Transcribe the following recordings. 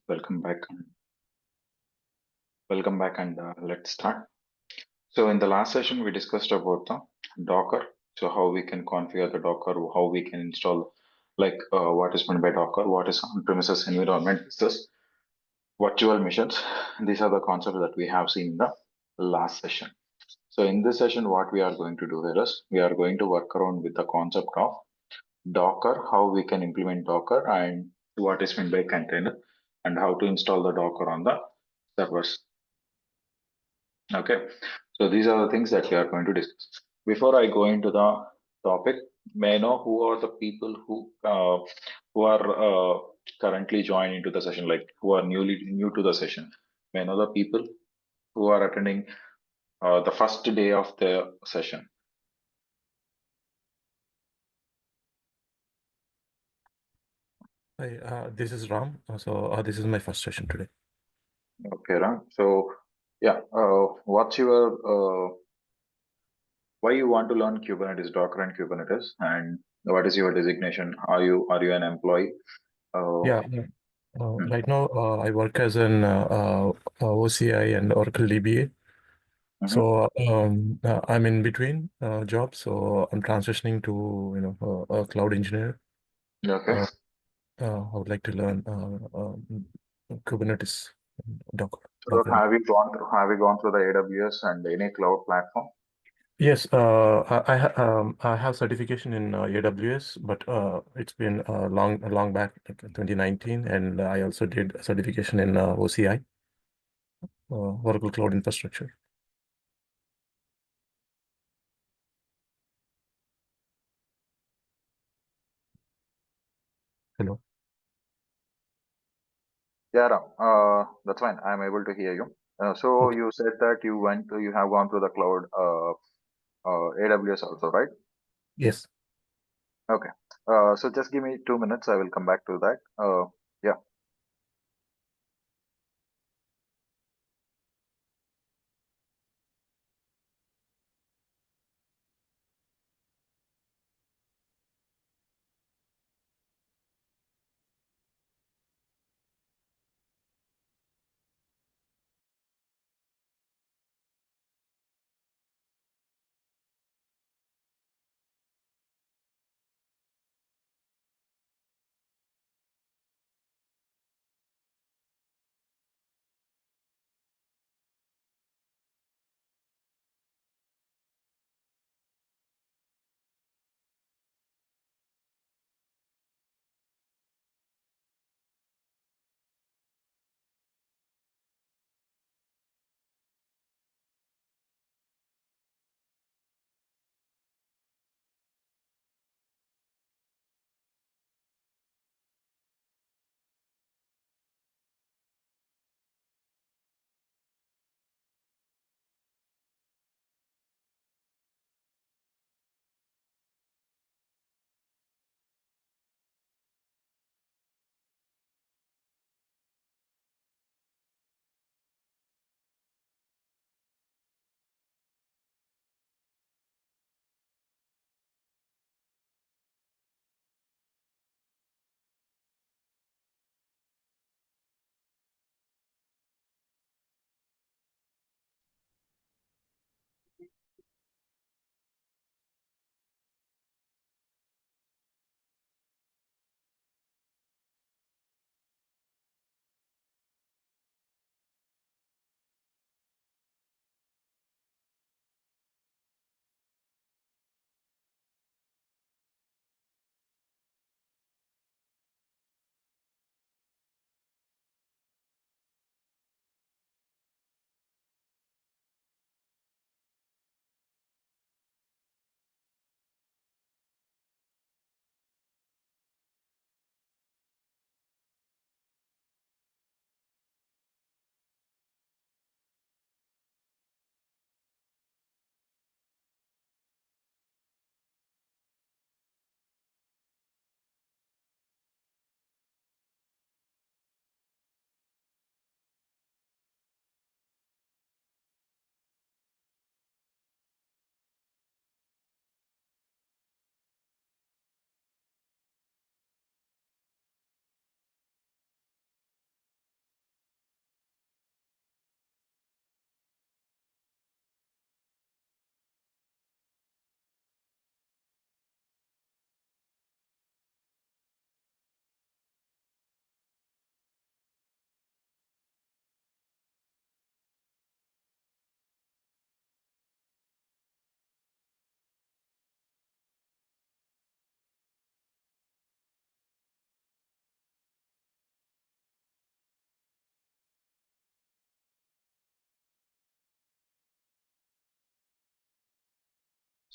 welcome back. Welcome back, and let's start. So, in the last session, we discussed about the Docker. So, how we can configure the Docker, how we can install, what is meant by Docker, what is on-premises environment, this virtual machines. These are the concepts that we have seen in the last session. So, in this session, what we are going to do here is we are going to work around with the concept of Docker, how we can implement Docker, and what is meant by container, and how to install the Docker on the servers. Okay, so these are the things that we are going to discuss. Before I go into the topic, may I know who are the people who are currently joined into the session, like who are new to the session? May I know the people who are attending the first day of the session? Hi, this is Ram. This is my first session today. Okay, Ram. So yeah, what's your why you want to learn Kubernetes, Docker, and Kubernetes, and what is your designation? Are you an employee? Yeah, Hmm. right now I work as an OCI and Oracle DBA. Mhm. So I'm in between jobs. So I'm transitioning to a cloud engineer. Okay. Uh, I would like to learn Kubernetes, Docker. So Docker. have you gone through the AWS and any cloud platform? Yes, I have certification in AWS, but it's been a long back, like 2019, and I also did a certification in OCI, Oracle Cloud Infrastructure. Hello. Yeah, Ram. That's fine. I'm able to hear you. So Okay. you said that you have gone through the cloud, AWS also, right? Yes. Okay. So just give me 2 minutes. I will come back to that. Yeah.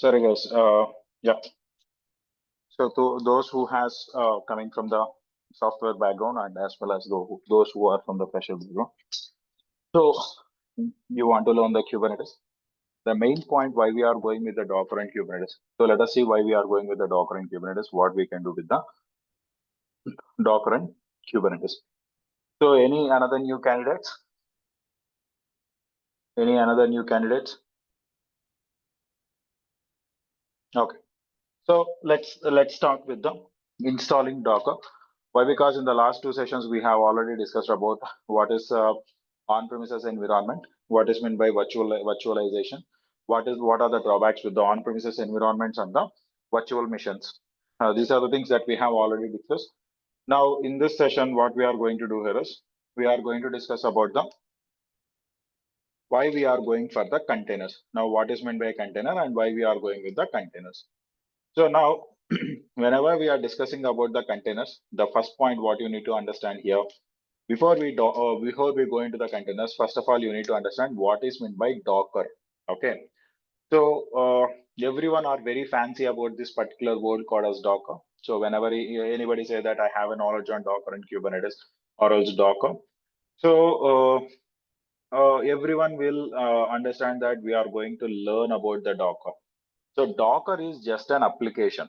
Sorry guys, yeah. So to those who has coming from the software background and as well as those who are from the fresher background. So you want to learn the Kubernetes. The main point why we are going with the Docker and Kubernetes. So let us see why we are going with the Docker and Kubernetes, what we can do with the Docker and Kubernetes. So any another new candidates? Any another new candidates? Okay. So let's start with the installing Docker. Why? Because in the last two sessions we have already discussed about what is on-premises environment, what is meant by virtualization, what are the drawbacks with the on-premises environments and the virtual machines. These are the things that we have already discussed. Now in this session, what we are going to do here is we are going to discuss about the why we are going for the containers. Now what is meant by a container and why we are going with the containers. So now, whenever we are discussing about the containers, the first point what you need to understand here, before we go into the containers, first of all, you need to understand what is meant by Docker. Okay. So everyone are very fancy about this particular word called as Docker. So whenever anybody say that I have a knowledge on Docker and Kubernetes or else Docker, so everyone will understand that we are going to learn about the Docker. So Docker is just an application.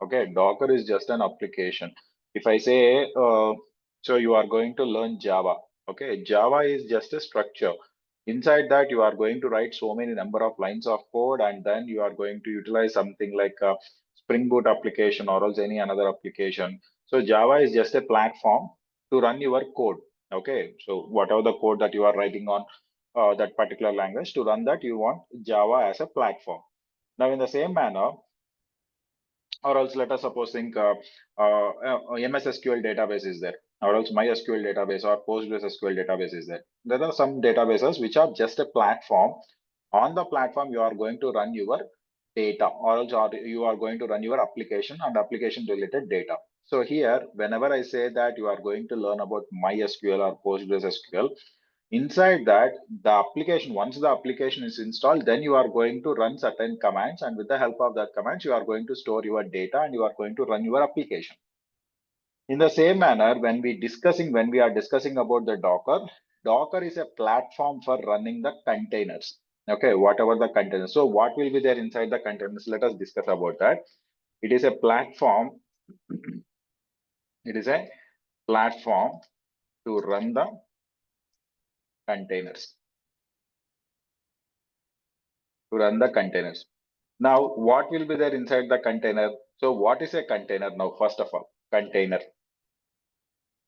Okay, Docker is just an application. If I say, so you are going to learn Java. Okay, Java is just a structure. Inside that, you are going to write so many number of lines of code, and then you are going to utilize something like a Spring Boot application or else any another application. So Java is just a platform to run your code. Okay, so whatever the code that you are writing on that particular language, to run that, you want Java as a platform. Now, in the same manner, or else let us suppose think MS SQL database is there, or else MySQL database or PostgreSQL database is there. There are some databases which are just a platform. On the platform, you are going to run your data, or else you are going to run your application and application related data. So here, whenever I say that you are going to learn about MySQL or PostgreSQL, inside that, the application, once the application is installed, then you are going to run certain commands, and with the help of that commands, you are going to store your data and you are going to run your application. In the same manner, when we are discussing about the Docker is a platform for running the containers. Okay, whatever the containers. So what will be there inside the containers? Let us discuss about that. It is a platform. It is a platform to run the containers. Now, what will be there inside the container? So what is a container now? First of all, container.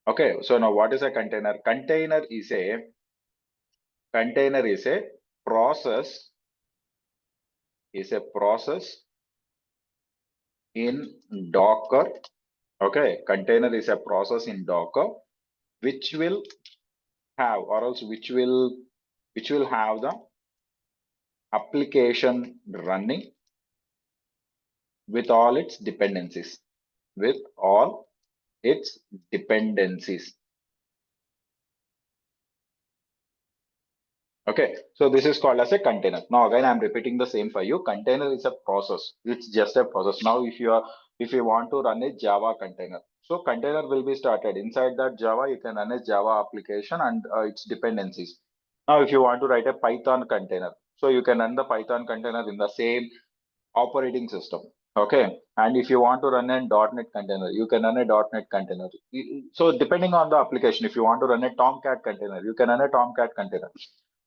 Okay, so now what is a container? Container is a process, in Docker. Okay, container is a process in Docker which will have, or else which will have the application running with all its dependencies. Okay, so this is called as a container. Now again, I'm repeating the same for you. Container is a process. It's just a process. Now, if you want to run a Java container, so container will be started inside that Java. You can run a Java application and its dependencies. Now, if you want to write a Python container, so you can run the Python container in the same operating system. Okay, and if you want to run a .NET container, you can run a .NET container. So depending on the application, if you want to run a Tomcat container, you can run a Tomcat container.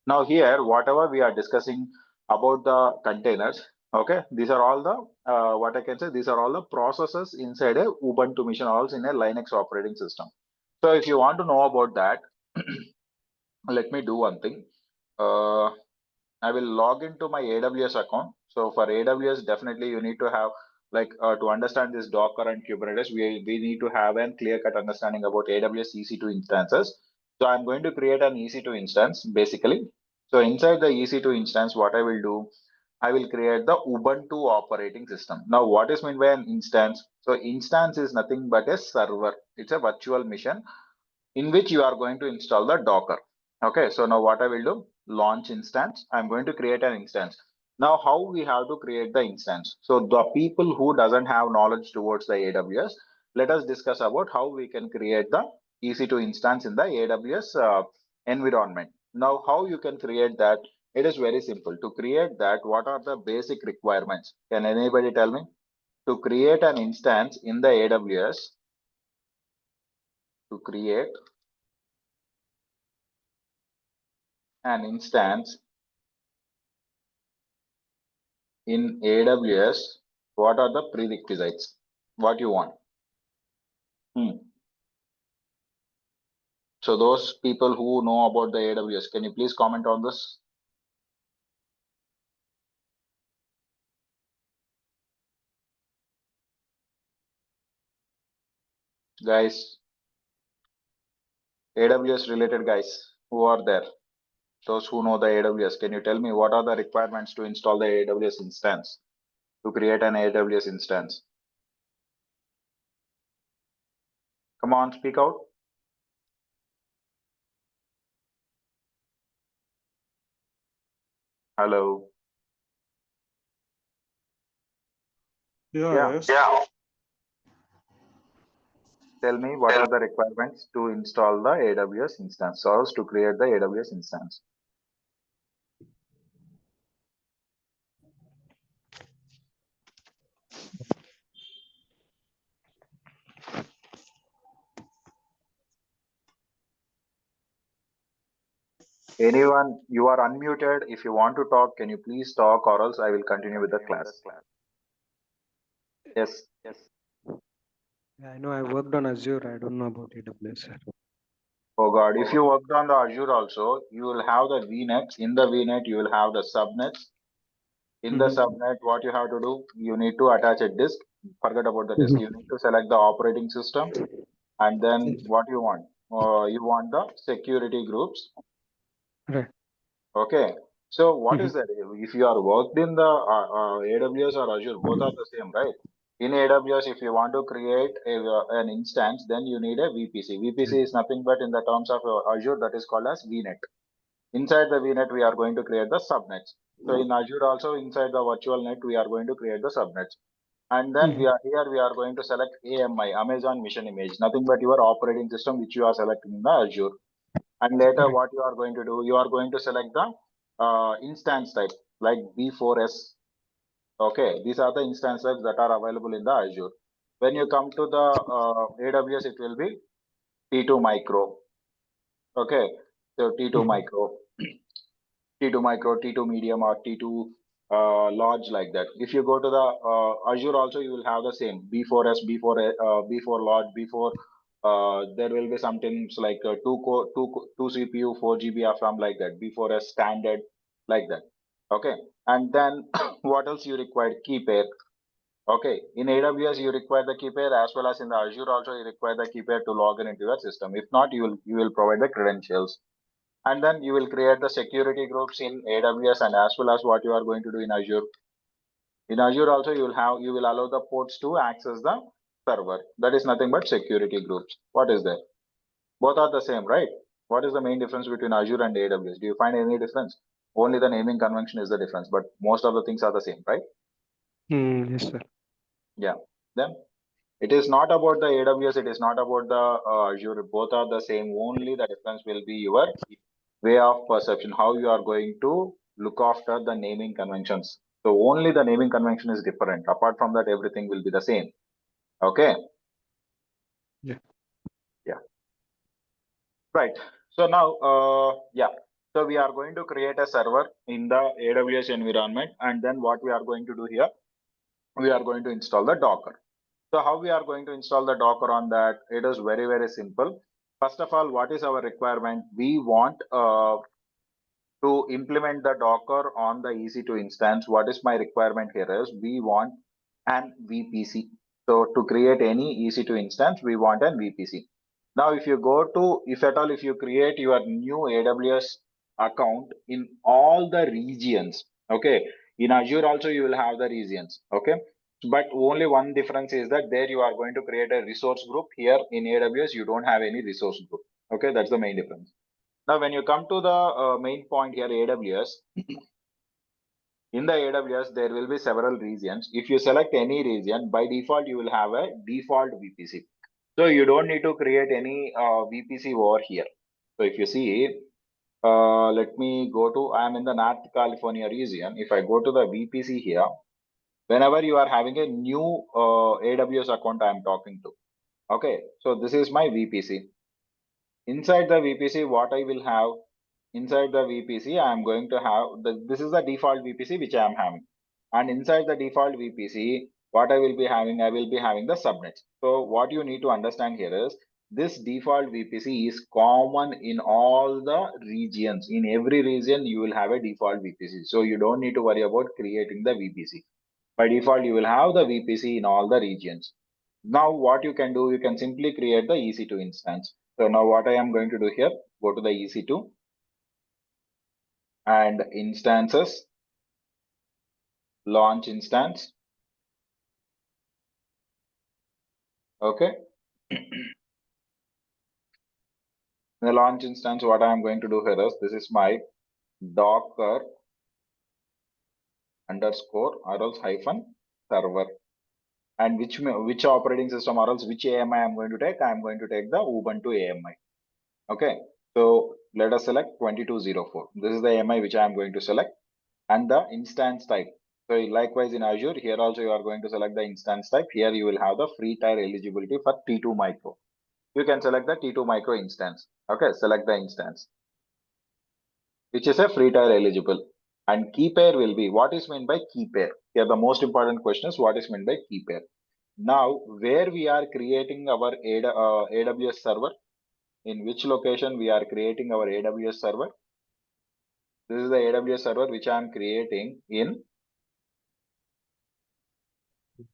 Now here, whatever we are discussing about the containers, okay, these are all the what I can say. These are all the processes inside a Ubuntu machine, also in a Linux operating system. So if you want to know about that, let me do one thing. I will log into my AWS account. So for AWS, definitely you need to have like to understand this Docker and Kubernetes, we need to have a clear-cut understanding about AWS EC2 instances. So I'm going to create an EC2 instance basically. So inside the EC2 instance, what I will do, I will create the Ubuntu operating system. Now, what is meant by an instance? So instance is nothing but a server. It's a virtual machine in which you are going to install the Docker. Okay, so now what I will do, launch instance. I'm going to create an instance. Now, how we have to create the instance? So the people who doesn't have knowledge towards the AWS, let us discuss about how we can create the EC2 instance in the AWS environment. Now, how you can create that? It is very simple. To create that, what are the basic requirements? Can anybody tell me? To create an instance in the AWS, to create an instance in AWS, what are the prerequisites? What you want? So those people who know about the AWS, can you please comment on this? Guys, AWS related guys who are there, those who know the AWS, can you tell me what are the requirements to install the AWS instance, to create an AWS instance? Come on, speak out. Hello. Yes. Tell me what are the requirements to install the AWS instance, or else to create the AWS instance. Anyone, you are unmuted. If you want to talk, can you please talk, or else I will continue with the class. Yes. Yeah, I know I worked on Azure. I don't know about AWS. Oh God, if you worked on the Azure also, you will have the VNet. In the VNet, you will have the subnets. In the subnet, what you have to do, you need to attach a disk. Forget about the disk. You need to select the operating system. And then what you want? You want the security groups. Right. Okay. So what is that? If you are worked in the AWS or Azure, both are the same, right? In AWS, if you want to create an instance, then you need a VPC. VPC is nothing but in the terms of Azure, that is called as VNet. Inside the VNet, we are going to create the subnets. So in Azure also, inside the virtual net, we are going to create the subnets. And then we are going to select AMI, Amazon Mission Image, nothing but your operating system, which you are selecting in the Azure. And later what you are going to do, you are going to select the instance type like B4S. Okay, these are the instance types that are available in the Azure. When you come to the AWS, it will be T2 micro. Okay, so T2 micro, T2 micro, T2 medium, or T2 large, like that. If you go to the Azure also, you will have the same B4S, B4 large, B4. There will be some things like 2 CPU, 4 GB of RAM, like that. B4S standard, like that. Okay, and then what else you require? Key pair. Okay, in AWS you require the key pair, as well as in the Azure also you require the key pair to log in into your system. If not, you will provide the credentials. And then you will create the security groups in AWS, and as well as what you are going to do in Azure. In Azure also you will allow the ports to access the server. That is nothing but security groups. What is that? Both are the same, right? What is the main difference between Azure and AWS? Do you find any difference? Only the naming convention is the difference, but most of the things are the same, right? Yes, sir. Yeah. Then it is not about the AWS, it is not about the Azure. Both are the same. Only the difference will be your way of perception, how you are going to look after the naming conventions. So only the naming convention is different. Apart from that, everything will be the same. Okay. Yeah. Right. So now, yeah. So we are going to create a server in the AWS environment, and then what we are going to do here, we are going to install the Docker. So how we are going to install the Docker on that? It is very, very simple. First of all, what is our requirement? We want to implement the Docker on the EC2 instance. What is my requirement here is we want an VPC. So to create any EC2 instance, we want an VPC. Now, if you go to, if at all, if you create your new AWS account in all the regions, okay, in Azure also you will have the regions, okay, but only one difference is that there you are going to create a resource group. Here in AWS, you don't have any resource group. Okay, that's the main difference. Now, when you come to the main point here, AWS, In the AWS, there will be several regions. If you select any region, by default, you will have a default VPC. So you don't need to create any VPC over here. So if you see, let me go to, I'm in the North California region. If I go to the VPC here, whenever you are having a new AWS account, I'm talking to. Okay, so this is my VPC. Inside the VPC, what I will have, inside the VPC, I am going to have, this is the default VPC which I am having. And inside the default VPC, what I will be having, I will be having the subnets. So what you need to understand here is, this default VPC is common in all the regions. In every region, you will have a default VPC. So you don't need to worry about creating the VPC. By default, you will have the VPC in all the regions. Now what you can do, you can simply create the EC2 instance. So now what I am going to do here, go to the EC2 and instances, launch instance. Okay. In the launch instance, what I am going to do here is, this is my Docker underscore or else hyphen server. And which operating system or else which AMI I am going to take? I am going to take the Ubuntu AMI. Okay. So let us select 2204. This is the AMI which I am going to select, and the instance type. So likewise in Azure, here also you are going to select the instance type. Here you will have the free tier eligibility for T2 micro. You can select the T2 micro instance. Okay, select the instance, which is a free tier eligible. And key pair will be, what is meant by key pair? Here the most important question is, what is meant by key pair? Now, where we are creating our AWS server, in which location we are creating our AWS server? This is the AWS server which I am creating in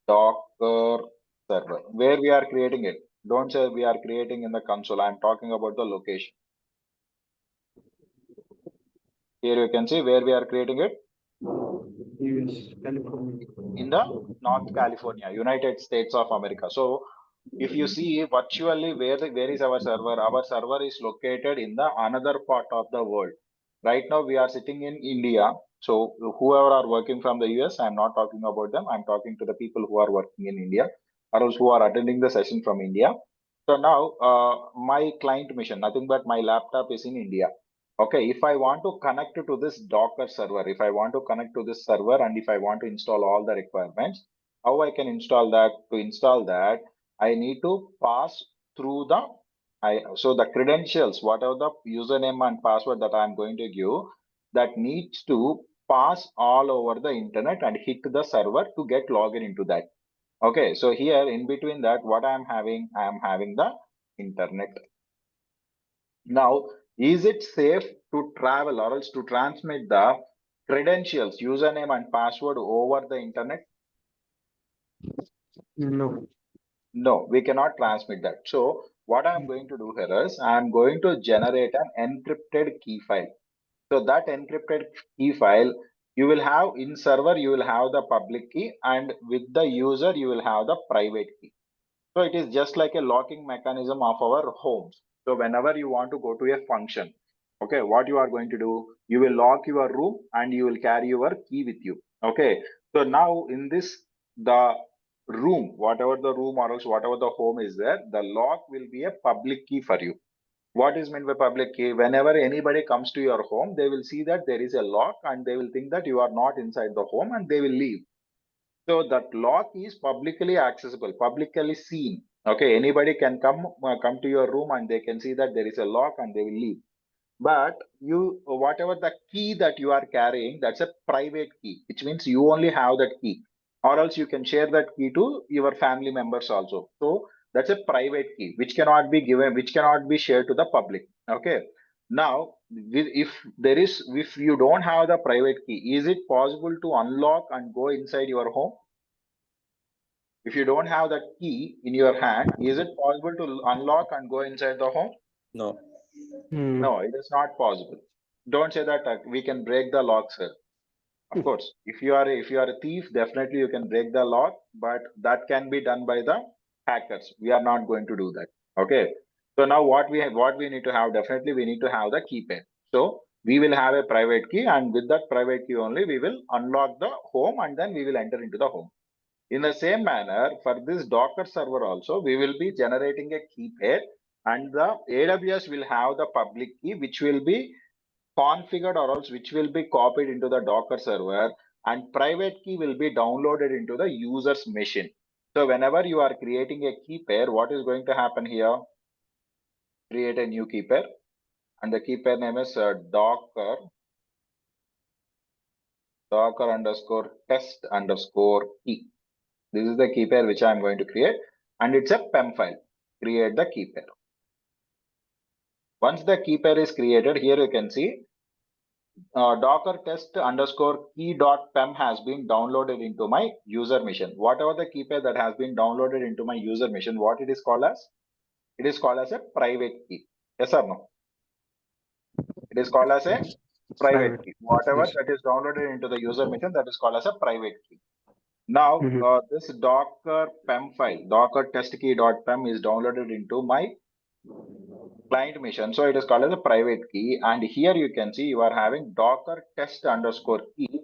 Docker server. Where we are creating it? Don't say we are creating in the console. I'm talking about the location. Here you can see where we are creating it. US, California. In the North California, United States of America. So if you see virtually where is our server is located in the another part of the world. Right now we are sitting in India. So whoever are working from the US, I'm not talking about them. I'm talking to the people who are working in India, or else who are attending the session from India. So now my client mission, nothing but my laptop is in India. Okay, if I want to connect to this Docker server, if I want to connect to this server, and if I want to install all the requirements, how I can install that? To install that, I need to pass through the, so the credentials, whatever the username and password that I'm going to give, that needs to pass all over the internet and hit the server to get login into that. Okay, so here in between that, what I am having the internet. Now, is it safe to travel or else to transmit the credentials, username and password over the internet? No. No, we cannot transmit that. So what I'm going to do here is, I'm going to generate an encrypted key file. So that encrypted key file, you will have in server, you will have the public key, and with the user, you will have the private key. So it is just like a locking mechanism of our homes. So whenever you want to go to a function, okay, what you are going to do, you will lock your room and you will carry your key with you. Okay, so now in this, the room, whatever the room or else whatever the home is there, the lock will be a public key for you. What is meant by public key? Whenever anybody comes to your home, they will see that there is a lock and they will think that you are not inside the home and they will leave. So that lock is publicly accessible, publicly seen. Okay, anybody can come to your room and they can see that there is a lock and they will leave. But you, whatever the key that you are carrying, that's a private key, which means you only have that key, or else you can share that key to your family members also. So that's a private key, which cannot be given, which cannot be shared to the public. Okay. Now, if you don't have the private key, is it possible to unlock and go inside your home? If you don't have that key in your hand, is it possible to unlock and go inside the home? No. No, it is not possible. Don't say that we can break the lock, sir. Of course, if you are a thief, definitely you can break the lock, but that can be done by the hackers. We are not going to do that. Okay. So now what we need to have, definitely we need to have the key pair. So We will have a private key, and with that private key only, we will unlock the home and then we will enter into the home. In the same manner, for this Docker server also, we will be generating a key pair, and the AWS will have the public key, which will be configured or else which will be copied into the Docker server, and private key will be downloaded into the user's machine. So whenever you are creating a key pair, what is going to happen here? Create a new key pair, and the key pair name is docker underscore test underscore key. This is the key pair which I am going to create, and it's a PEM file. Create the key pair. Once the key pair is created, here you can see docker test underscore key dot pem has been downloaded into my user machine. Whatever the key pair that has been downloaded into my user machine, what it is called as? It is called as a private key. Yes or no? It is called as a private key. Whatever that is downloaded into the user machine, that is called as a private key. Now, this docker pem file, docker test key dot pem is downloaded into my client machine. So it is called as a private key. And here you can see you are having docker test underscore key,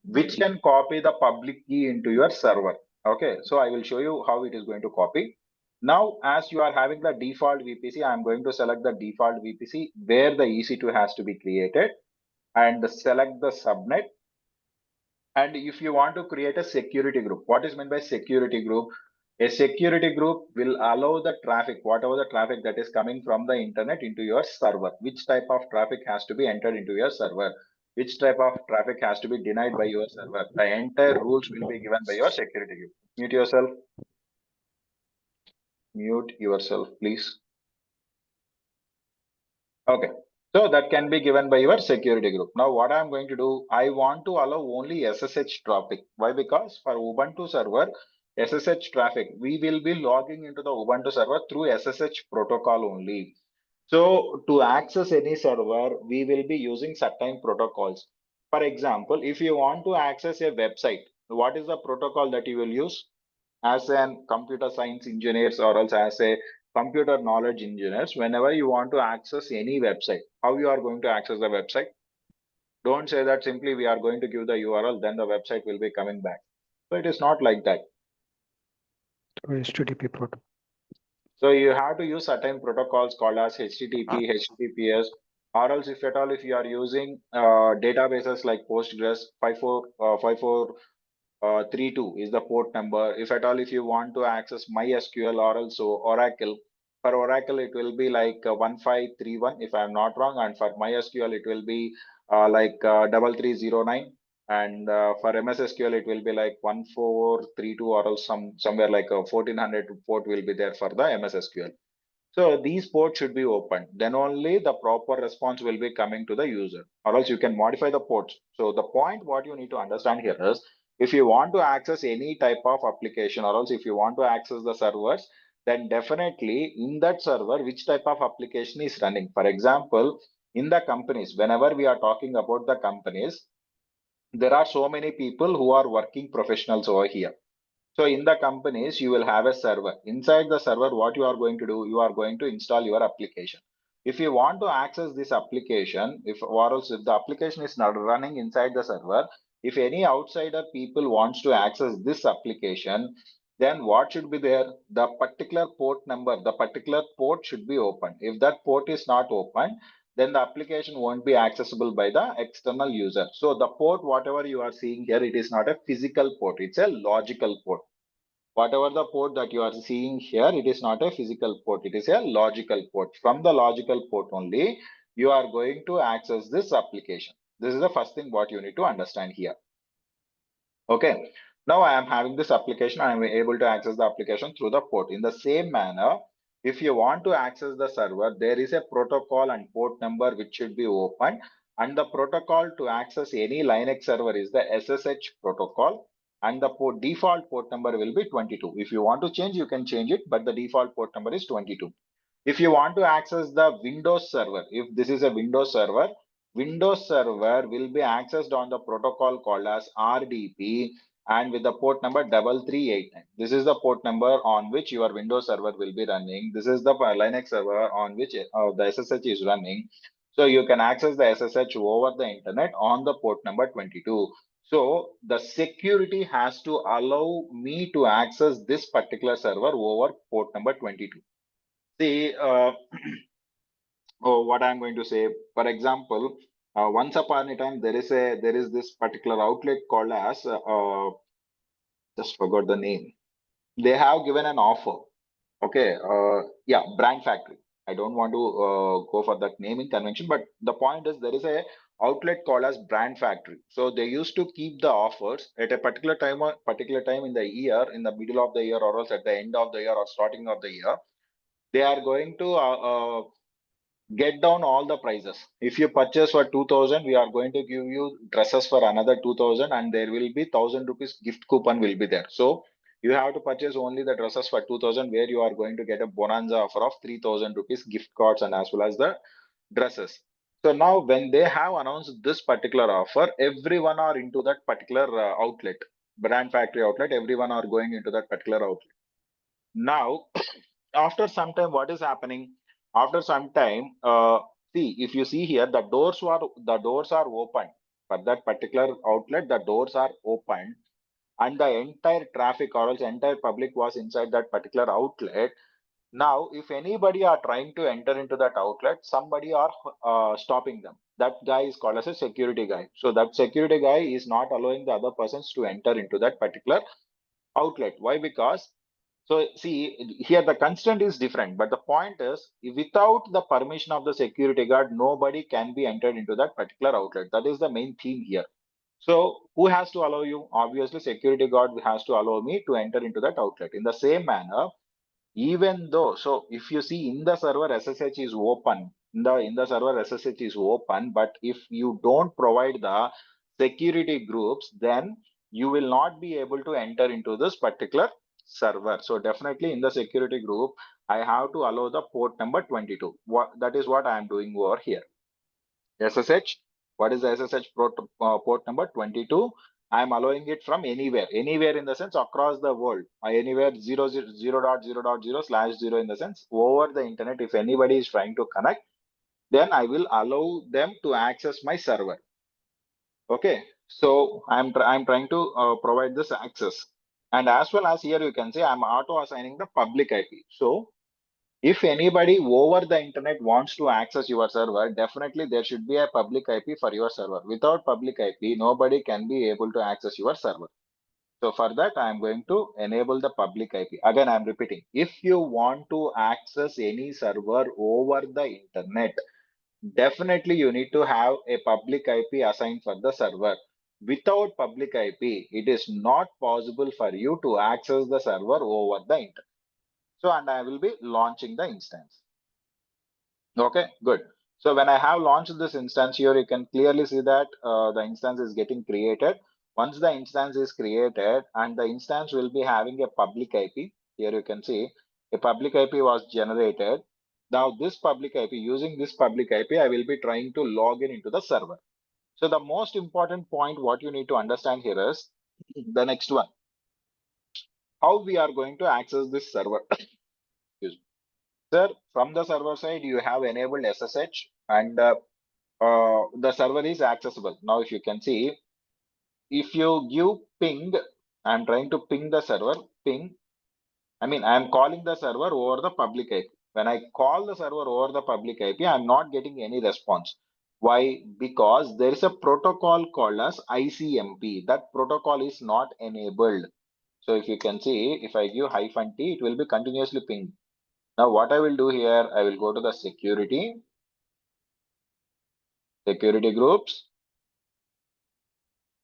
which can copy the public key into your server. Okay, so I will show you how it is going to copy. Now, as you are having the default VPC, I am going to select the default VPC where the EC2 has to be created and select the subnet. And if you want to create a security group, what is meant by security group? A security group will allow the traffic, whatever the traffic that is coming from the internet into your server. Which type of traffic has to be entered into your server? Which type of traffic has to be denied by your server? The entire rules will be given by your security group. Mute yourself. Mute yourself, please. Okay. So that can be given by your security group. Now what I'm going to do, I want to allow only SSH traffic. Why? Because for Ubuntu server, SSH traffic, we will be logging into the Ubuntu server through SSH protocol only. So to access any server, we will be using certain protocols. For example, if you want to access a website, what is the protocol that you will use? As an computer science engineers or else as a computer knowledge engineers, whenever you want to access any website, how you are going to access the website? Don't say that simply we are going to give the URL, then the website will be coming back. So it is not like that. HTTP protocol. So you have to use certain protocols called as HTTP, HTTPS, or else if at all if you are using databases like Postgres 5432 is the port number. If at all if you want to access MySQL or also Oracle, for Oracle it will be like 1531 if I am not wrong, and for MySQL it will be like 3309, and for MS SQL it will be like 1432 or else somewhere like 1400 port will be there for the MS SQL. So these ports should be open. Then only the proper response will be coming to the user, or else you can modify the ports. So the point what you need to understand here is, if you want to access any type of application, or else if you want to access the servers, then definitely in that server, which type of application is running. For example, in the companies, whenever we are talking about the companies, there are so many people who are working professionals over here. So in the companies, you will have a server. Inside the server, what you are going to do, you are going to install your application. If you want to access this application, if or else if the application is not running inside the server, if any outsider people wants to access this application, then what should be there? The particular port number, the particular port should be open. If that port is not open, then the application won't be accessible by the external user. So the port, whatever you are seeing here, it is not a physical port, it's a logical port. Whatever the port that you are seeing here, it is not a physical port, it is a logical port. From the logical port only, you are going to access this application. This is the first thing what you need to understand here. Okay, now I am having this application, I am able to access the application through the port. In the same manner, if you want to access the server, there is a protocol and port number which should be open, and the protocol to access any Linux server is the SSH protocol, and the default port number will be 22. If you want to change, you can change it, but the default port number is 22. If you want to access the Windows server, if this is a Windows server will be accessed on the protocol called as RDP and with the port number 3389. This is the port number on which your Windows server will be running. This is the Linux server on which the SSH is running. So you can access the SSH over the internet on the port number 22. So the security has to allow me to access this particular server over port number 22. See, what I'm going to say, for example, once upon a time, there is this particular outlet called as, just forgot the name. They have given an offer. Okay, yeah, brand factory. I don't want to go for that naming convention, but the point is there is a outlet called as brand factory. So they used to keep the offers at a particular time in the year, in the middle of the year, or else at the end of the year or starting of the year. They are going to get down all the prices. If you purchase for 2000, we are going to give you dresses for another 2000, and there will be 1000 rupees gift coupon will be there. So you have to purchase only the dresses for 2000, where you are going to get a bonanza offer of 3000 rupees gift cards and as well as the dresses. So now when they have announced this particular offer, everyone are into that particular outlet, brand factory outlet, everyone are going into that particular outlet. Now, after some time, what is happening? After some time, see, if you see here, the doors are open for that particular outlet. The doors are open, and the entire traffic or else entire public was inside that particular outlet. Now, if anybody are trying to enter into that outlet, somebody are stopping them. That guy is called as a security guy. So that security guy is not allowing the other persons to enter into that particular outlet. Why? Because, so see, here the constraint is different, but the point is, without the permission of the security guard, nobody can be entered into that particular outlet. That is the main theme here. So who has to allow you? Obviously, security guard has to allow me to enter into that outlet. In the same manner, even though, so if you see in the server SSH is open, in the server SSH is open, but if you don't provide the security groups, then you will not be able to enter into this particular server. So definitely in the security group, I have to allow the port number 22. That is what I am doing over here. SSH, what is the SSH port number 22? I am allowing it from anywhere in the sense across the world, anywhere 0.0.0 in the sense over the internet. If anybody is trying to connect, then I will allow them to access my server. Okay, so I'm trying to provide this access, and as well as here you can say I'm auto assigning the public IP. So if anybody over the internet wants to access your server, definitely there should be a public IP for your server. Without public IP, nobody can be able to access your server. So for that, I am going to enable the public IP. Again, I am repeating, if you want to access any server over the internet, definitely you need to have a public IP assigned for the server. Without public IP, it is not possible for you to access the server over the internet. So, and I will be launching the instance. Okay, good. So when I have launched this instance here, you can clearly see that the instance is getting created. Once the instance is created, and the instance will be having a public IP, here you can see a public IP was generated. Now this public IP, using this public IP, I will be trying to log in into the server. So the most important point what you need to understand here is the next one. How we are going to access this server. Excuse me. Sir, from the server side, you have enabled SSH, and the server is accessible. Now, if you can see, if you give ping, I'm trying to ping the server, ping. I mean, I'm calling the server over the public IP. When I call the server over the public IP, I'm not getting any response. Why? Because there is a protocol called as ICMP. That protocol is not enabled. So if you can see, if I give -t, it will be continuously pinged. Now what I will do here, I will go to the security groups,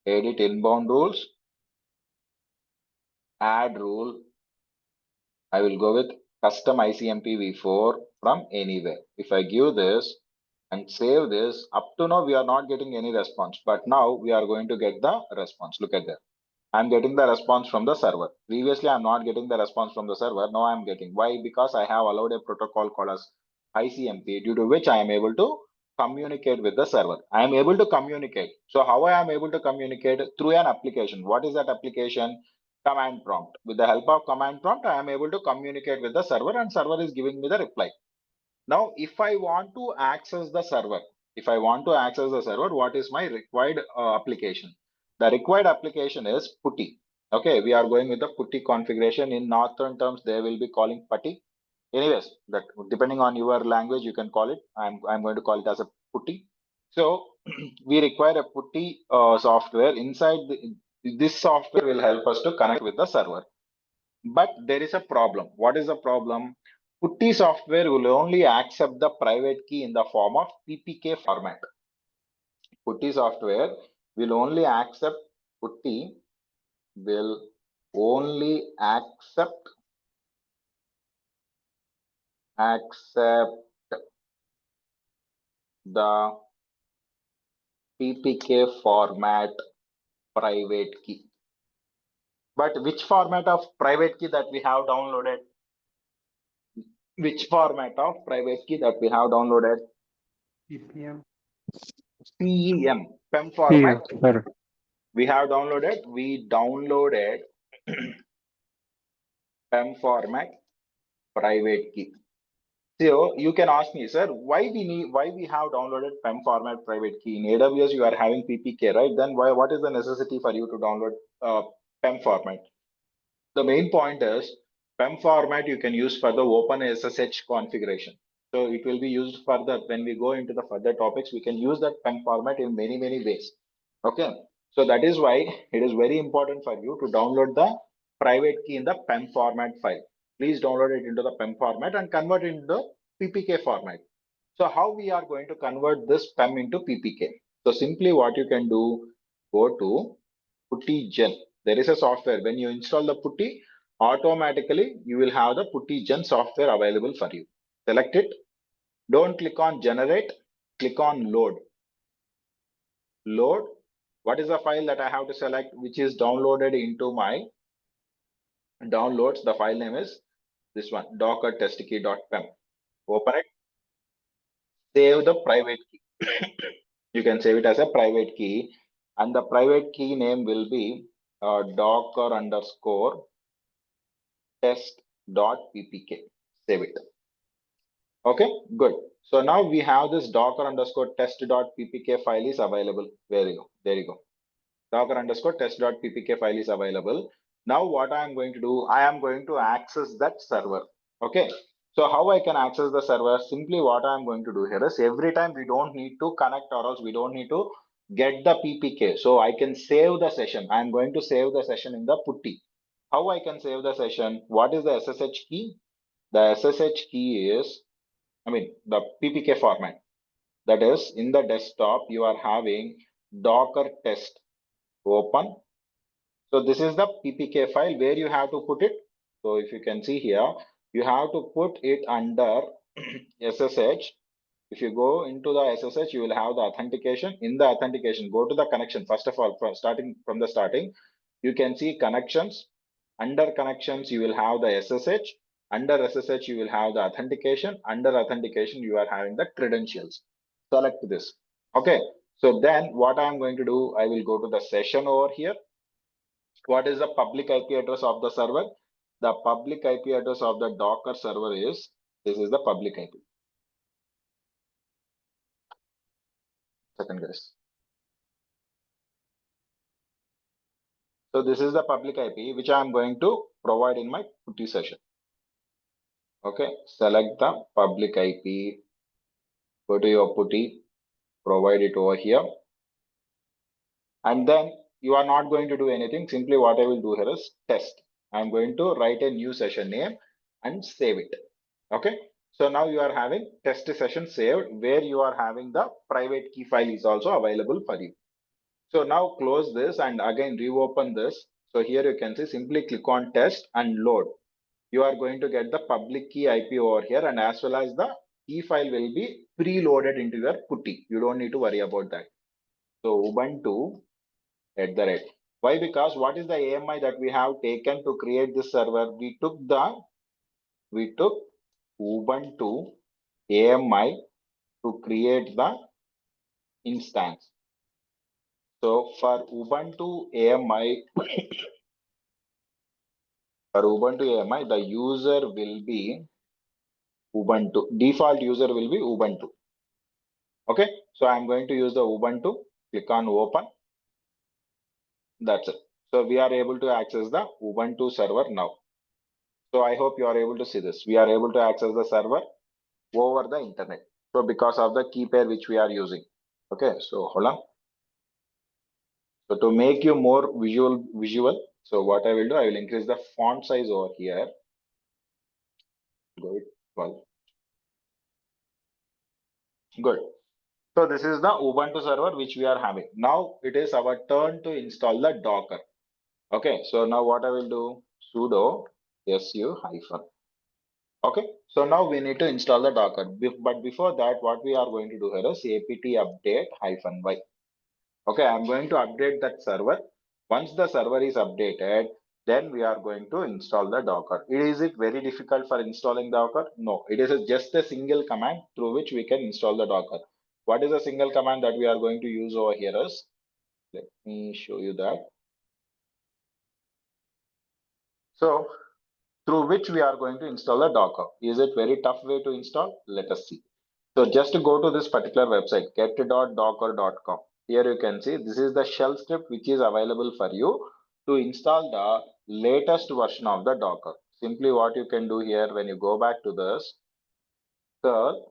edit inbound rules, add rule. I will go with custom ICMP v4 from anywhere. If I give this and save this, up to now we are not getting any response, but now we are going to get the response. Look at that. I'm getting the response from the server. Previously, I'm not getting the response from the server. Now I'm getting. Why? Because I have allowed a protocol called as ICMP, due to which I am able to communicate with the server. I am able to communicate. So how I am able to communicate? Through an application. What is that application? Command prompt. With the help of command prompt, I am able to communicate with the server, and server is giving me the reply. Now, if I want to access the server, If I want to access the server, what is my required application? The required application is putty. Okay, we are going with the putty configuration. In northern terms, they will be calling putty. Anyways, that depending on your language, you can call it. I'm going to call it as a putty. So we require a putty software. Inside this software will help us to connect with the server. But there is a problem. What is the problem? Putty software will only accept the private key in the form of PPK format. Putty software will only accept putty will only accept the PPK format private key. But which format of private key that we have downloaded? Which format of private key that we have downloaded? PPM. PEM format. Sir. We downloaded PEM format private key. So you can ask me, sir, why we have downloaded PEM format private key? In AWS, you are having PPK, right? Then what is the necessity for you to download PEM format? The main point is PEM format you can use for the open SSH configuration. So it will be used further when we go into the further topics. We can use that PEM format in many ways. Okay, so that is why it is very important for you to download the private key in the PEM format file. Please download it into the PEM format and convert it into the PPK format. So how we are going to convert this PEM into PPK? So simply what you can do, go to PuttyGen. There is a software. When you install the Putty, automatically you will have the PuttyGen software available for you. Select it. Don't click on generate. Click on load. Load. What is the file that I have to select, which is downloaded into my downloads? The file name is this one, docker testkey.pem. Open it. Save the private key. You can save it as a private key, and the private key name will be docker underscore test.ppk. Save it. Okay, good. So now we have this docker underscore test.ppk file is available. There you go. There you go. Docker underscore test.ppk file is available. Now what I am going to do, I am going to access that server. Okay. So how I can access the server? Simply what I am going to do here is every time we don't need to connect or else we don't need to get the PPK. So I can save the session. I am going to save the session in the putty. How I can save the session? What is the SSH key? The SSH key is, the PPK format. That is, in the desktop, you are having docker test. Open. So this is the PPK file where you have to put it. So if you can see here, you have to put it under SSH. If you go into the SSH, you will have the authentication. In the authentication, go to the connection. First of all, starting from the starting, you can see connections. Under connections, you will have the SSH. Under SSH, you will have the authentication. Under authentication, you are having the credentials. Select this. Okay. So then what I'm going to do, I will go to the session over here. What is the public IP address of the server? The public IP address of the Docker server is, this is the public IP. Second, guys. So this is the public IP which I am going to provide in my putty session. Okay, select the public IP, go to your putty, provide it over here. And then you are not going to do anything. Simply what I will do here is test. I'm going to write a new session name and save it. Okay. So now you are having test session saved where you are having the private key file is also available for you. So now close this and again reopen this. So here you can see simply click on test and load. You are going to get the public key IP over here and as well as the key file will be preloaded into your putty. You don't need to worry about that. So Ubuntu @ why? Because what is the AMI that we have taken to create this server? We took Ubuntu AMI to create the instance. So for Ubuntu AMI, the user will be Ubuntu. Default user will be Ubuntu. Okay, so I'm going to use the Ubuntu, click on open. That's it. So we are able to access the Ubuntu server now. So I hope you are able to see this. We are able to access the server over the internet. So because of the key pair which we are using. Okay, so hold on. So to make you more visual, so what I will do, I will increase the font size over here. Good. Well, good. So this is the Ubuntu server which we are having. Now it is our turn to install the Docker. Okay, so now what I will do, sudo su hyphen. Okay, so now we need to install the Docker. But before that, what we are going to do here is apt update -y. Okay, I'm going to update that server. Once the server is updated, then we are going to install the Docker. Is it very difficult for installing Docker? No, it is just a single command through which we can install the Docker. What is the single command that we are going to use over here is, let me show you that. So through which we are going to install the Docker. Is it very tough way to install? Let us see. So just to go to this particular website, get.docker.com. Here you can see this is the shell script which is available for you to install the latest version of the Docker. Simply what you can do here when you go back to this, serv-sl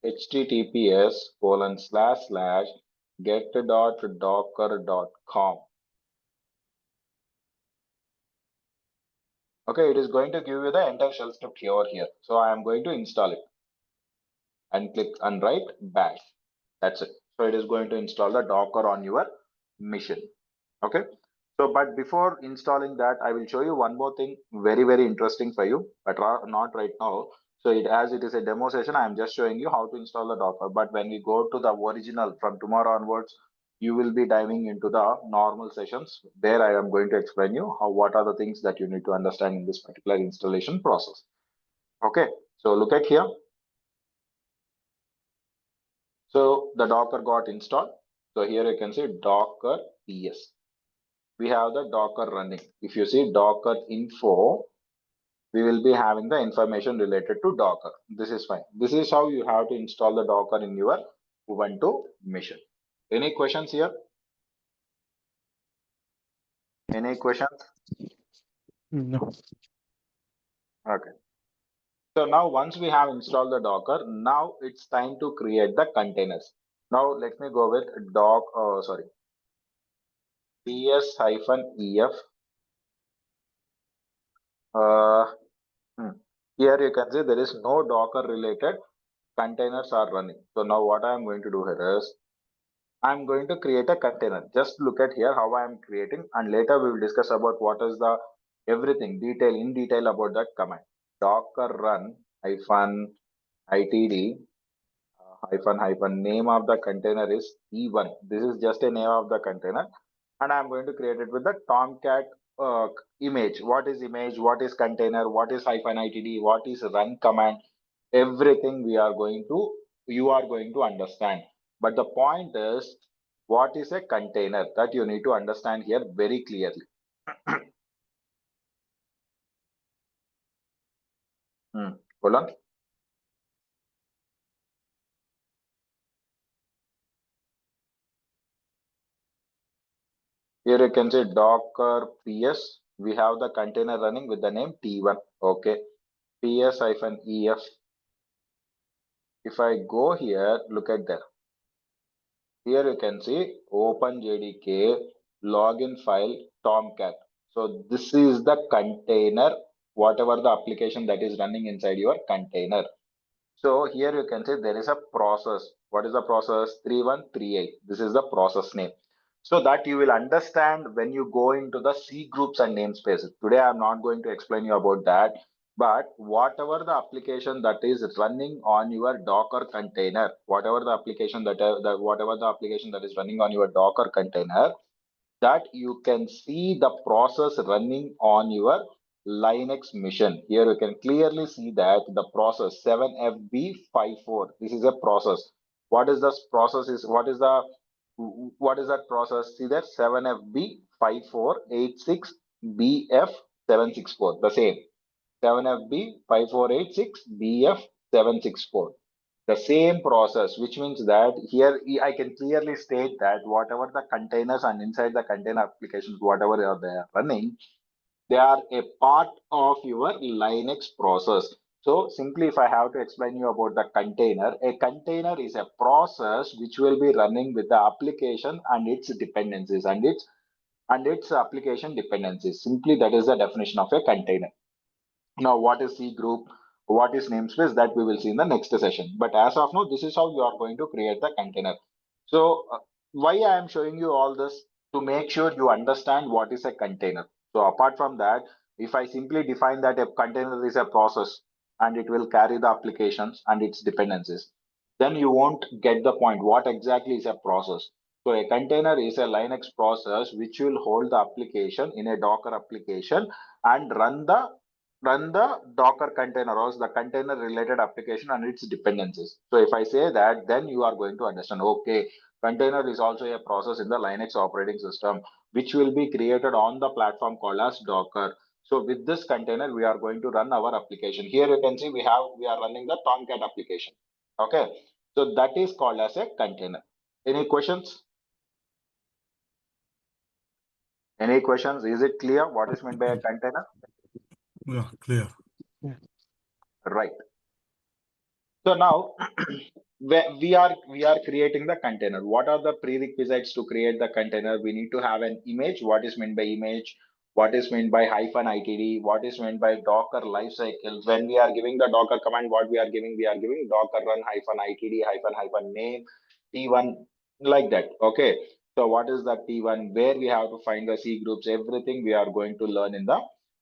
https://get.docker.com. Okay, it is going to give you the entire shell script here. So I am going to install it and click and write bash. That's it. So it is going to install the Docker on your machine. Okay. So, but before installing that, I will show you one more thing, very interesting for you, but not right now. So as it is a demo session, I am just showing you how to install the Docker. But when we go to the original from tomorrow onwards, you will be diving into the normal sessions. There I am going to explain you what are the things that you need to understand in this particular installation process. Okay. So look at here. So the Docker got installed. So here you can see Docker PS. We have the Docker running. If you see Docker info, we will be having the information related to Docker. This is fine. This is how you have to install the Docker in your Ubuntu machine. Any questions here? Any questions? No. Okay. So now once we have installed the Docker, now it's time to create the containers. Now let me go with ps-ef. Here you can see there is no Docker related containers are running. So now what I am going to do here is I'm going to create a container. Just look at here how I am creating, and later we will discuss about what is the everything in detail about that command. Docker run hyphen itd hyphen name of the container is e1. This is just a name of the container, and I'm going to create it with the Tomcat image. What is image? What is container? What is hyphen itd? What is run command? Everything you are going to understand. But the point is, what is a container? That you need to understand here very clearly. Hold on. Here you can say Docker PS. We have the container running with the name T1. Okay. PS-EF. If I go here, look at that. Here you can see OpenJDK login file Tomcat. So this is the container, whatever the application that is running inside your container. So here you can see there is a process. What is the process? 3138. This is the process name. So that you will understand when you go into the C groups and namespaces. Today I am not going to explain you about that. But whatever the application that is running on your Docker container, whatever the application that is running on your Docker container, that you can see the process running on your Linux machine. Here you can clearly see that the process 7FB54. This is a process. What is this process? What is that process? See that 7FB5486BF764. The same. 7FB 5486 BF 764. The same process, which means that here I can clearly state that whatever the containers and inside the container applications, whatever they are running, they are a part of your Linux process. So simply, if I have to explain you about the container, a container is a process which will be running with the application and its dependencies and its application dependencies. Simply, that is the definition of a container. Now, what is C group? What is namespace? That we will see in the next session. But as of now, this is how you are going to create the container. So why I am showing you all this? To make sure you understand what is a container. So apart from that, if I simply define that a container is a process and it will carry the applications and its dependencies, then you won't get the point. What exactly is a process? So a container is a Linux process which will hold the application in a Docker application and run the Docker container or the container related application and its dependencies. So if I say that, then you are going to understand, okay, container is also a process in the Linux operating system, which will be created on the platform called as Docker. So with this container, we are going to run our application. Here you can see we are running the Tomcat application. Okay, so that is called as a container. Any questions? Any questions? Is it clear what is meant by a container? Yeah, clear. Right. So now we are creating the container. What are the prerequisites to create the container? We need to have an image. What is meant by image? What is meant by -itd? What is meant by Docker lifecycle? When we are giving the Docker command, what we are giving Docker run -itd -name T1 like that. Okay. So what is the T1? Where we have to find the C groups? Everything we are going to learn in the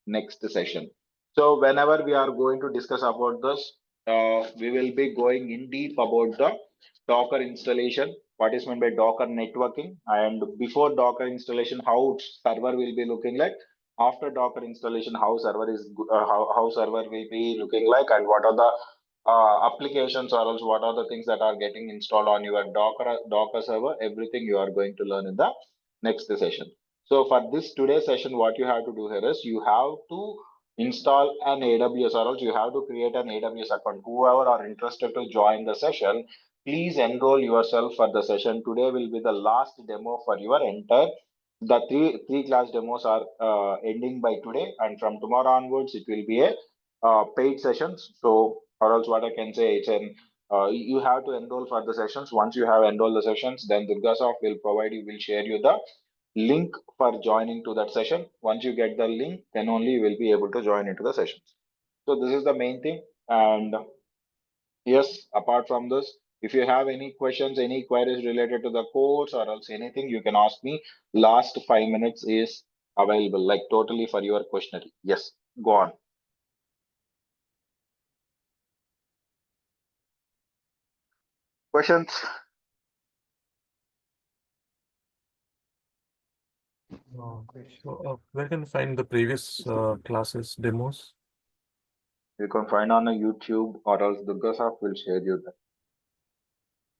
next session. So whenever we are going to discuss about this, we will be going in deep about the Docker installation, what is meant by Docker networking, and before Docker installation, how server will be looking like. After Docker installation, how server how server will be looking like, and what are the applications or else what are the things that are getting installed on your Docker server. Everything you are going to learn in the next session. So for this today's session, what you have to do here is you have to install an AWS or else you have to create an AWS account. Whoever are interested to join the session, please enroll yourself for the session. Today will be the last demo for your entire. The three class demos are ending by today, and from tomorrow onwards it will be a paid sessions. So or else what I can say, it's an you have to enroll for the sessions. Once you have enrolled the sessions, then DurgaSoft will share you the link for joining to that session. Once you get the link, then only you will be able to join into the sessions. So this is the main thing. And yes, apart from this, if you have any questions, any queries related to the course or else anything, you can ask me. Last 5 minutes is available, like totally for your questionnaire. Yes, go on. Questions? Where can you find the previous classes demos? You can find on a YouTube or else DurgaSoft will share you that.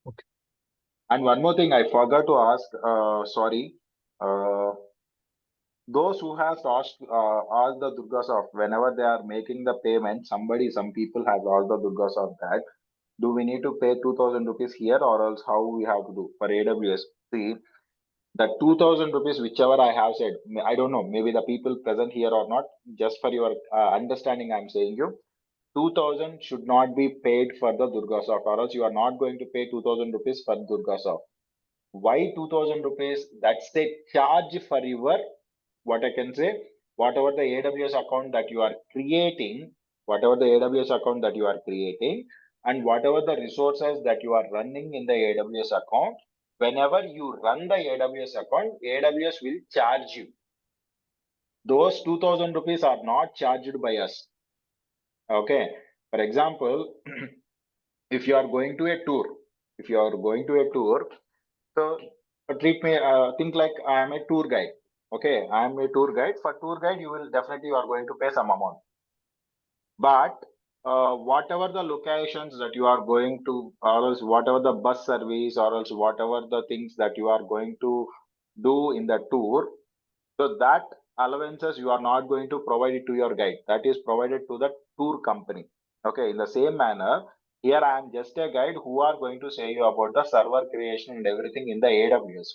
Okay. And one more thing I forgot to ask, sorry. Those who have asked the DurgaSoft, whenever they are making the payment, some people have asked the DurgaSoft that, do we need to pay 2,000 rupees here or else how we have to do for AWS? See, the 2,000 rupees, whichever I have said, I don't know, maybe the people present here or not, just for your understanding, I'm saying you, 2,000 should not be paid for the DurgaSoft or else you are not going to pay 2,000 rupees for DurgaSoft. Why 2,000 rupees? That's the charge for your, what I can say, whatever the AWS account that you are creating, and whatever the resources that you are running in the AWS account, whenever you run the AWS account, AWS will charge you. Those 2,000 rupees are not charged by us. Okay. For example, if you are going to a tour, so treat me, think like I am a tour guide. Okay, I am a tour guide. For tour guide, you are going to pay some amount. But whatever the locations that you are going to, or else whatever the bus service, or else whatever the things that you are going to do in the tour, so that allowances you are not going to provide it to your guide. That is provided to the tour company. Okay, in the same manner, here I am just a guide who are going to say you about the server creation and everything in the AWS.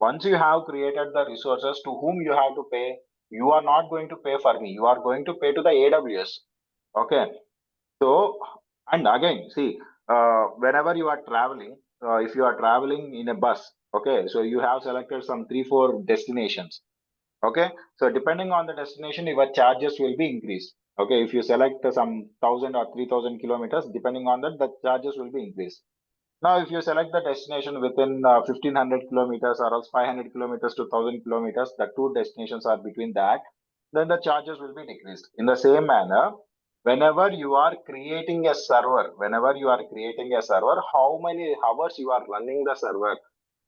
Once you have created the resources to whom you have to pay, you are not going to pay for me. You are going to pay to the AWS. Okay. So, and again, see, whenever you are traveling, if you are traveling in a bus, okay, so you have selected some 3-4 destinations. Okay, so depending on the destination, your charges will be increased. Okay, if you select some 1,000 or 3,000 kilometers, depending on that, the charges will be increased. Now, if you select the destination within 1,500 kilometers or else 500 kilometers to 1,000 kilometers, the two destinations are between that, then the charges will be decreased. In the same manner, whenever you are creating a server, how many hours you are running the server,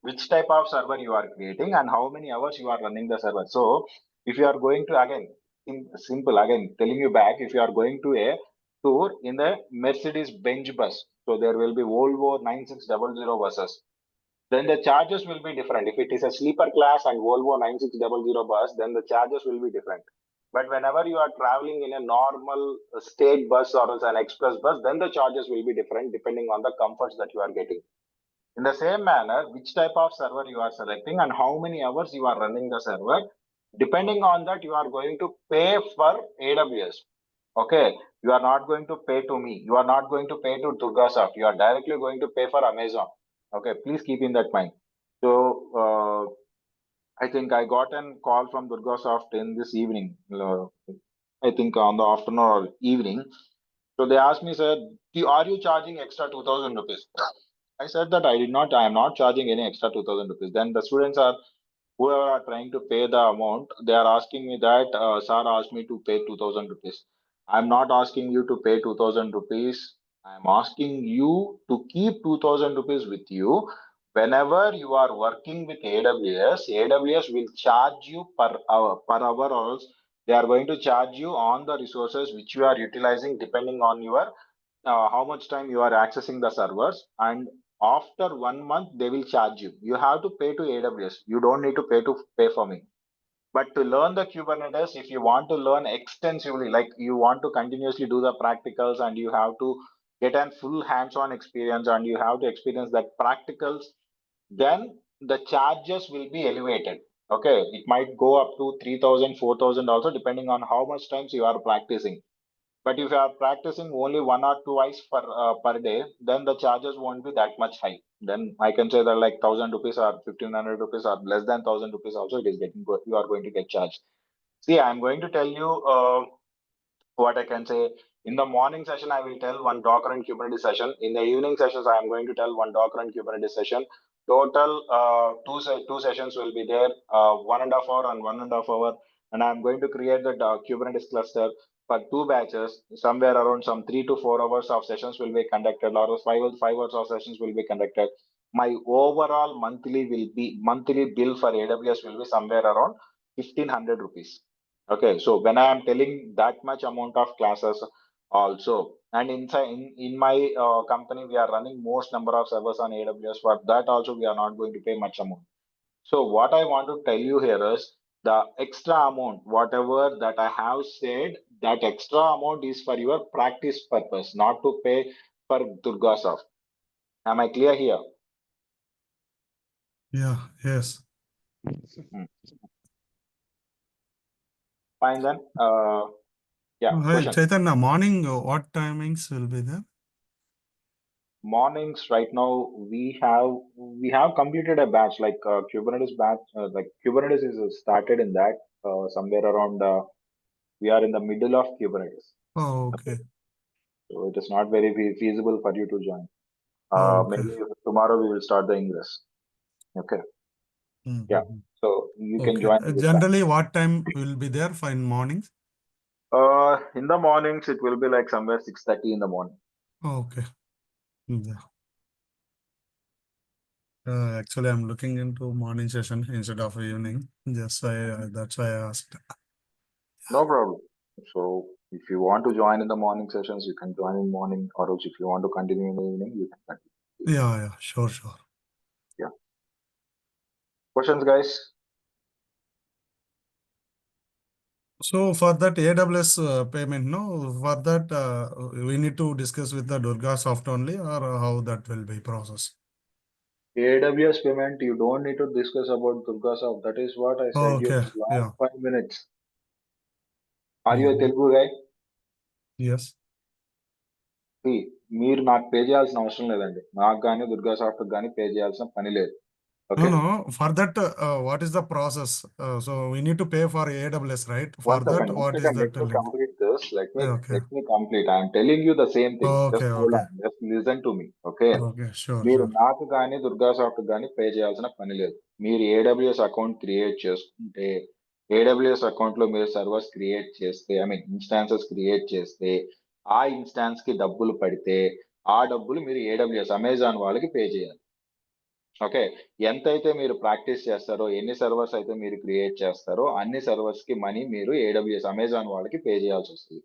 which type of server you are creating, and how many hours you are running the server. So, if you are going to, again, simple, again, telling you back, if you are going to a tour in the Mercedes Benz bus, so there will be Volvo 9600 buses, then the charges will be different. If it is a sleeper class and Volvo 9600 bus, then the charges will be different. But whenever you are traveling in a normal state bus or else an express bus, then the charges will be different depending on the comforts that you are getting. In the same manner, which type of server you are selecting and how many hours you are running the server, depending on that, you are going to pay for AWS. Okay, you are not going to pay to me. You are not going to pay to DurgaSoft. You are directly going to pay for Amazon. Okay, please keep in that mind. So, I think I got a call from DurgaSoft in this evening. I think on the afternoon or evening. So they asked me, sir, are you charging extra 2,000 rupees? I said that I am not charging any extra 2,000 rupees. Then the students are, whoever are trying to pay the amount, they are asking me that, sir asked me to pay 2,000 rupees. I'm not asking you to pay 2,000 rupees. I'm asking you to keep 2,000 rupees with you. Whenever you are working with AWS will charge you per hour, or else they are going to charge you on the resources which you are utilizing depending on your how much time you are accessing the servers, and after 1 month they will charge you. You have to pay to AWS. You don't need to pay for me. But to learn the Kubernetes, if you want to learn extensively, like you want to continuously do the practicals and you have to get a full hands-on experience and you have to experience that practicals, then the charges will be elevated. Okay, it might go up to 3,000, 4,000 also, depending on how much times you are practicing. But if you are practicing only 1 or 2 hours per day, then the charges won't be that much high. Then I can say that like 1,000 rupees or 1,500 rupees or less than 1,000 rupees also it is getting you are going to get charged. See, I'm going to tell you what I can say. In the morning session, I will tell one Docker and Kubernetes session. In the evening sessions, I am going to tell one Docker and Kubernetes session. Total two sessions will be there, 1.5 hour and 1.5 hour. And I'm going to create the Kubernetes cluster for 2 batches. Somewhere around some 3 to 4 hours of sessions will be conducted, or 5 hours of sessions will be conducted. My overall monthly bill for AWS will be somewhere around 1,500 rupees. Okay, so when I am telling that much amount of classes also, and inside in my company, we are running most number of servers on AWS. For that also, we are not going to pay much amount. So what I want to tell you here is the extra amount, whatever that I have said, that extra amount is for your practice purpose, not to pay for DurgaSoft. Am I clear here? Yeah, yes. Fine then. Yeah, Hi, question. Chaitanya, morning, what timings will be there? Mornings right now we have completed a batch like Kubernetes batch, like Kubernetes is started in that somewhere around we are in the middle of Kubernetes. Oh, okay. So it is not very feasible for you to join. Oh, okay. Maybe tomorrow we will start the Ingress. Okay. Yeah. Mhm. So you can Okay. join this batch. Generally, what time will be there for in mornings? In the mornings it will be like somewhere 6:30 in the morning. Oh, okay. Yeah. Actually, I'm looking into morning session instead of evening. Just that's why I asked. No problem. So if you want to join in the morning sessions, you can join in morning, or else if you want to continue in the evening, you can continue. Yeah, sure. Yeah. Questions, guys? So for that AWS payment, no, for that we need to discuss with the DURGASOFT only, or how that will be processed. AWS payment, you don't need to discuss about DURGASOFT. That is what I said you Okay, in the last yeah, 5 minutes. Are you a Mhm. Telugu guy? Yes. See, మీరు నాకు pay చేయాల్సిన అవసరం లేదండి. నాకు కానీ దుర్గాసాఫ్ట్ కానీ pay చేయాల్సిన పని లేదు. No, Okay. no, for that, what is the process? So we need to pay for AWS, right? For One that, second, what is let that me link? complete this. Okay, Let me complete. I am telling you the same thing. Just okay, hold okay, on. Just listen to me. Okay. okay, sure, మీరు sure. నాకు కానీ దుర్గాసాఫ్ట్ కానీ pay చేయాల్సిన పని లేదు. మీరు AWS account create చేసుకుంటే AWS account లో మీరు సర్వర్స్ క్రియేట్ చేస్తే ఇన్స్టాన్సెస్ క్రియేట్ చేస్తే ఆ ఇన్స్టాన్స్ కి డబ్బులు పడితే ఆ డబ్బులు మీరు AWS అమెజాన్ వాళ్ళకి పే చేయాలి. ఓకే. ఎంతైతే మీరు ప్రాక్టీస్ చేస్తారో ఎన్ని సర్వర్స్ అయితే మీరు క్రియేట్ చేస్తారో అన్ని సర్వర్స్ కి మనీ మీరు AWS అమెజాన్ వాళ్ళకి పే చేయాల్సి వస్తుంది.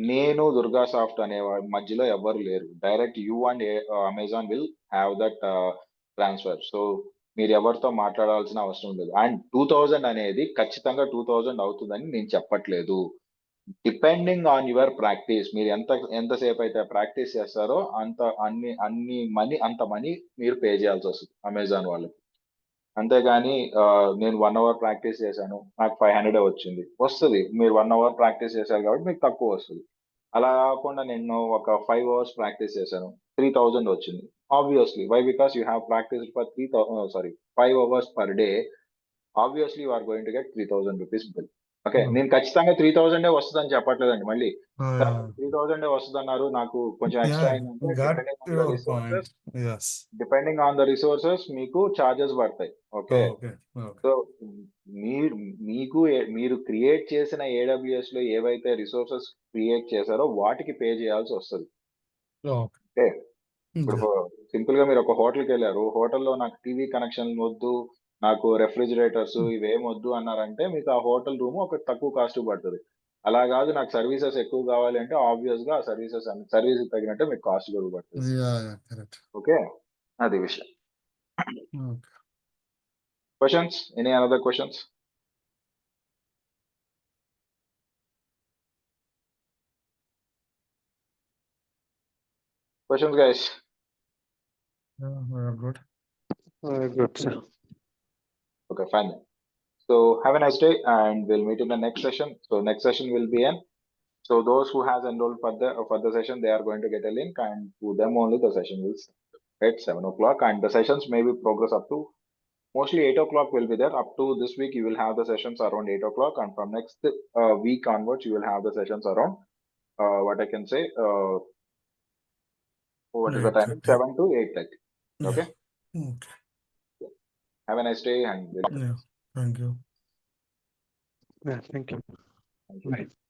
నేను దుర్గాసాఫ్ట్ అనే మధ్యలో ఎవరు లేరు. Direct you and Amazon will have that transfer. So మీరు ఎవరితో మాట్లాడాల్సిన అవసరం లేదు. అండ్ 2000 అనేది ఖచ్చితంగా 2000 అవుతుందని నేను చెప్పట్లేదు. డిపెండింగ్ ఆన్ యువర్ ప్రాక్టీస్, మీరు ఎంతసేపు అయితే ప్రాక్టీస్ చేస్తారో అంత మనీ మీరు పే చేయాల్సి వస్తుంది అమెజాన్ వాళ్ళకి. అంతేగాని నేను 1 అవర్ ప్రాక్టీస్ చేశాను, నాకు 500 వస్తుంది. మీరు 1 అవర్ ప్రాక్టీస్ చేశారు కాబట్టి మీకు తక్కువ వస్తుంది. అలా కాకుండా నేను ఒక 5 అవర్స్ ప్రాక్టీస్ చేశాను, 3000 వచ్చింది. Obviously why? Because you have practice for 5 hours per day. Obviously you are going to get 3000 rupees bill. Okay. నేను ఖచ్చితంగా 3000 వస్తుందని చెప్పట్లేదండి. మళ్ళీ సార్ 3000 వస్తుందన్నారు, నాకు కొంచెం ఎక్స్ట్రా Yeah, అయిందంటే got depending on the your resources, point. Yes. Depending on the resources మీకు charges పడతాయి. Okay. Okay, okay. So మీరు క్రియేట్ చేసిన AWS లో ఏవైతే రిసోర్సెస్ క్రియేట్ చేశారో వాటికి పే చేయాల్సి వస్తుంది. Okay. ఓకే. ఇప్పుడు Yeah. సింపుల్ గా మీరు ఒక హోటల్కి వెళ్ళారు, హోటల్లో నాకు టీవీ కనెక్షన్ వద్దు, నాకు రెఫ్రిజిరేటర్స్ ఇవేం వద్దు అన్నారంటే మీకు ఆ హోటల్ రూమ్ ఒక తక్కువ కాస్ట్ పడుతుంది. అలా కాదు నాకు సర్వీసెస్ ఎక్కువ కావాలి అంటే ఆబ్వియస్ గా సర్వీస్ తగినట్టే మీకు కాస్ట్ కూడా పడుతుంది. Yeah, yeah, correct. ఓకే. అది విషయం. Okay. Questions? Any another questions? Questions, guys? Yeah, we are good. Good, sir. Okay, fine. So have a nice day and we'll meet in the next session. So next session will be in. So those who has enrolled for the session, they are going to get a link, and to them only the session will start at 7 o'clock. And the sessions may be progress up to mostly 8 o'clock will be there. Up to this week, you will have the sessions around 8 o'clock, and from next week onwards, you will have the sessions around what I can say. What is the time? 8:30. 7 to 8:30. Okay. Yeah. Okay. Have a nice day and we'll. Yeah. Thank you. Yeah, thank you. Thank you. Bye.